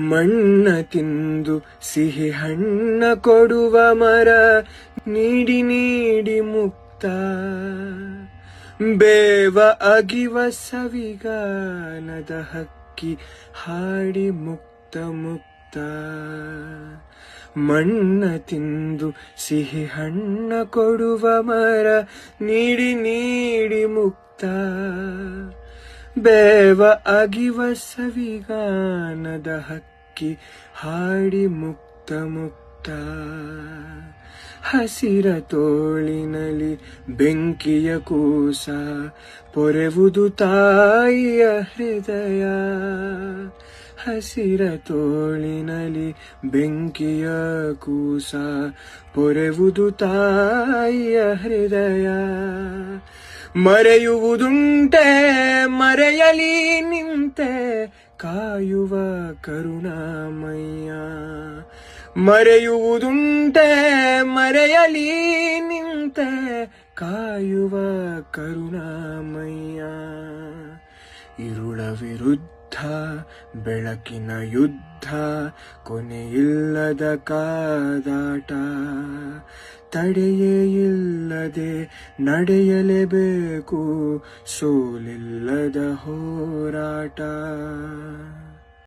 ಮಣ್ಣ ತಿಂದು ಸಿಹಿ ಹಣ್ಣ ಕೊಡುವ ಮರ ನೀಡಿ ನೀಡಿ ಮುಕ್ತ ಬೇವ ಅಗಿವ ಸವಿಗಾನದ ಹಕ್ಕಿ ಹಾಡಿ ಮುಕ್ತ ಮುಕ್ತ ಮಣ್ಣ ತಿಂದು ಸಿಹಿ ಹಣ್ಣ ಕೊಡುವ ಮರ ನೀಡಿ ನೀಡಿ ಮುಕ್ತ ಬೇವ ಅಗಿವ ಸವಿಗಾನದ ಹಕ್ಕಿ ಹಾಡಿ ಮುಕ್ತ ಮುಕ್ತ ಹಸಿರ ತೋಳಿನಲ್ಲಿ ಬೆಂಕಿಯ ಕೂಸ ಪೊರೆವುದು ತಾಯಿಯ ಹೃದಯ ಹಸಿರ ತೋಳಿನಲ್ಲಿ ಬೆಂಕಿಯ ಕೂಸ ಪೊರೆವುದು ತಾಯಿಯ ಹೃದಯ ಮರೆಯುವುದುಂಟೆ ಮರೆಯಲಿ ನಿಂತೆ ಕಾಯುವ ಕರುಣಾಮಯ್ಯ ಮರೆಯುವುದುಂಟೆ ಮರೆಯಲಿ ನಿಂತೆ ಕಾಯುವ ಕರುಣಾಮಯ್ಯ ಇರುಳ ವಿರುದ್ಧ ಬೆಳಕಿನ ಯುದ್ಧ ಕೊನೆಯಿಲ್ಲದ ಕಾದಾಟ ತಡೆಯೇ ಇಲ್ಲದೆ ನಡೆಯಲೇಬೇಕು ಸೋಲಿಲ್ಲದ ಹೋರಾಟ.